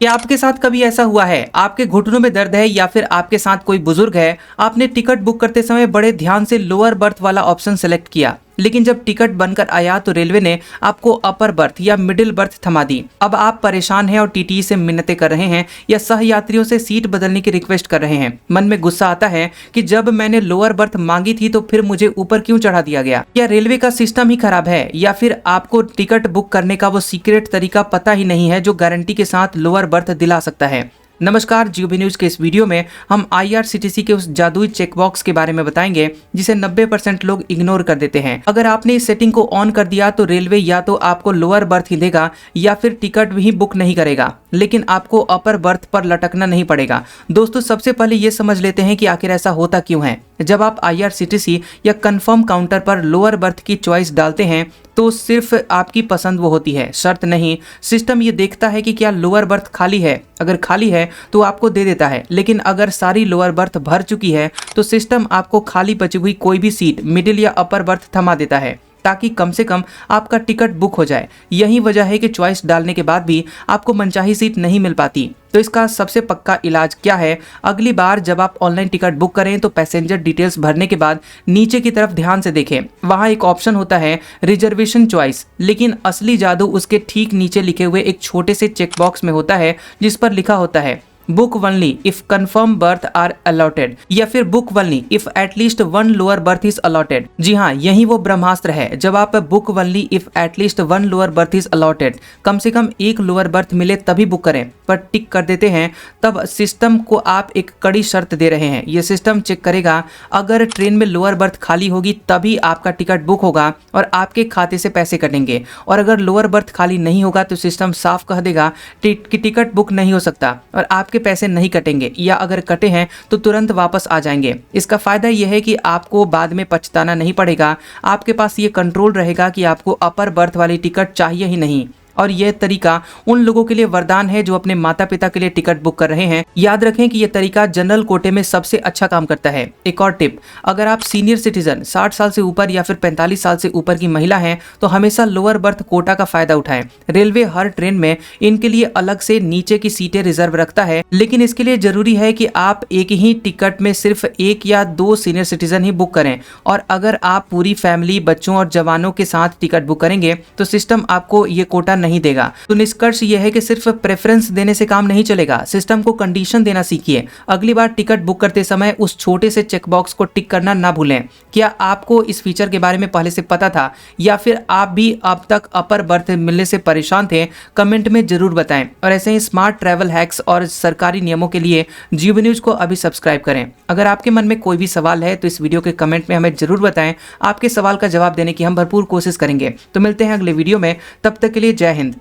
क्या आपके साथ कभी ऐसा हुआ है, आपके घुटनों में दर्द है या फिर आपके साथ कोई बुजुर्ग है, आपने टिकट बुक करते समय बड़े ध्यान से लोअर बर्थ वाला ऑप्शन सेलेक्ट किया, लेकिन जब टिकट बनकर आया तो रेलवे ने आपको अपर बर्थ या मिडिल बर्थ थमा दी। अब आप परेशान हैं और टीटी से मिन्नतें कर रहे हैं या सह यात्रियों से सीट बदलने की रिक्वेस्ट कर रहे हैं। मन में गुस्सा आता है कि जब मैंने लोअर बर्थ मांगी थी तो फिर मुझे ऊपर क्यों चढ़ा दिया गया। क्या रेलवे का सिस्टम ही खराब है या फिर आपको टिकट बुक करने का वो सीक्रेट तरीका पता ही नहीं है जो गारंटी के साथ लोअर बर्थ दिला सकता है। नमस्कार, जीओबी न्यूज के इस वीडियो में हम आईआरसीटीसी के उस जादुई चेकबॉक्स के बारे में बताएंगे जिसे 90% लोग इग्नोर कर देते हैं। अगर आपने इस सेटिंग को ऑन कर दिया तो रेलवे या तो आपको लोअर बर्थ ही देगा या फिर टिकट भी बुक नहीं करेगा, लेकिन आपको अपर बर्थ पर लटकना नहीं पड़ेगा। दोस्तों, सबसे पहले ये समझ लेते हैं कि आखिर ऐसा होता क्यों है। जब आप आईआरसीटीसी या कंफर्म काउंटर पर लोअर बर्थ की चॉइस डालते हैं तो सिर्फ आपकी पसंद वो होती है, शर्त नहीं। सिस्टम ये देखता है कि क्या लोअर बर्थ खाली है, अगर खाली है तो आपको दे देता है, लेकिन अगर सारी लोअर बर्थ भर चुकी है तो सिस्टम आपको खाली बची हुई कोई भी सीट मिडिल या अपर बर्थ थमा देता है ताकि कम से कम आपका टिकट बुक हो जाए। यही वजह है कि चॉइस डालने के बाद भी आपको मनचाही सीट नहीं मिल पाती। तो इसका सबसे पक्का इलाज क्या है, अगली बार जब आप ऑनलाइन टिकट बुक करें तो पैसेंजर डिटेल्स भरने के बाद नीचे की तरफ ध्यान से देखें। वहां एक ऑप्शन होता है रिजर्वेशन चॉइस, लेकिन असली जादू उसके ठीक नीचे लिखे हुए एक छोटे से चेकबॉक्स में होता है जिस पर लिखा होता है book only if confirm berth are allotted या फिर book only if at least one lower berth is allotted. जी हाँ, यही वो ब्रह्मास्त्र है। जब आप book only if at least one lower berth is allotted, कम से कम एक लोअर बर्थ मिले तभी बुक करें, पर टिक कर देते हैं, तब सिस्टम को आप एक कड़ी शर्त दे रहे हैं। ये सिस्टम चेक करेगा अगर ट्रेन में लोअर बर्थ खाली होगी तभी आपका टिकट बुक होगा और आपके खाते से पैसे कटेंगे, और अगर लोअर बर्थ खाली नहीं होगा तो सिस्टम साफ कह देगा कि टिकट बुक नहीं हो सकता और आप के पैसे नहीं कटेंगे, या अगर कटे हैं तो तुरंत वापस आ जाएंगे। इसका फायदा यह है कि आपको बाद में पछताना नहीं पड़ेगा। आपके पास ये कंट्रोल रहेगा कि आपको अपर बर्थ वाली टिकट चाहिए ही नहीं। और यह तरीका उन लोगों के लिए वरदान है जो अपने माता पिता के लिए टिकट बुक कर रहे हैं। याद रखें कि यह तरीका जनरल कोटे में सबसे अच्छा काम करता है। एक और टिप, अगर आप सीनियर सिटीजन 60 साल से ऊपर या फिर 45 साल से ऊपर की महिला हैं तो हमेशा लोअर बर्थ कोटा का फायदा उठाएं। रेलवे हर ट्रेन में इनके लिए अलग से नीचे की सीटें रिजर्व रखता है, लेकिन इसके लिए जरूरी है कि आप एक ही टिकट में सिर्फ 1 या 2 सीनियर सिटीजन ही बुक करें। और अगर आप पूरी फैमिली, बच्चों और जवानों के साथ टिकट बुक करेंगे तो सिस्टम आपको ये कोटा नहीं देगा। तो निष्कर्ष यह है कि सिर्फ प्रेफरेंस देने से काम नहीं चलेगा, सिस्टम को कंडीशन देना सीखिए। अगली बार टिकट बुक करते समय उस छोटे से चेकबॉक्स को टिक करना ना भूलें। क्या आपको इस फीचर के बारे में पहले से पता था या फिर आप भी अब तक अपर बर्थ मिलने से परेशान थे? कमेंट में जरूर बताएं। और ऐसे ही स्मार्ट ट्रैवल हैक्स और सरकारी नियमों के लिए जीओबी न्यूज को अभी सब्सक्राइब करें। अगर आपके मन में कोई भी सवाल है तो इस वीडियो के कमेंट में हमें जरूर बताएं। आपके सवाल का जवाब देने की हम भरपूर कोशिश करेंगे। तो मिलते हैं अगले वीडियो में, तब तक के लिए जय हिंद।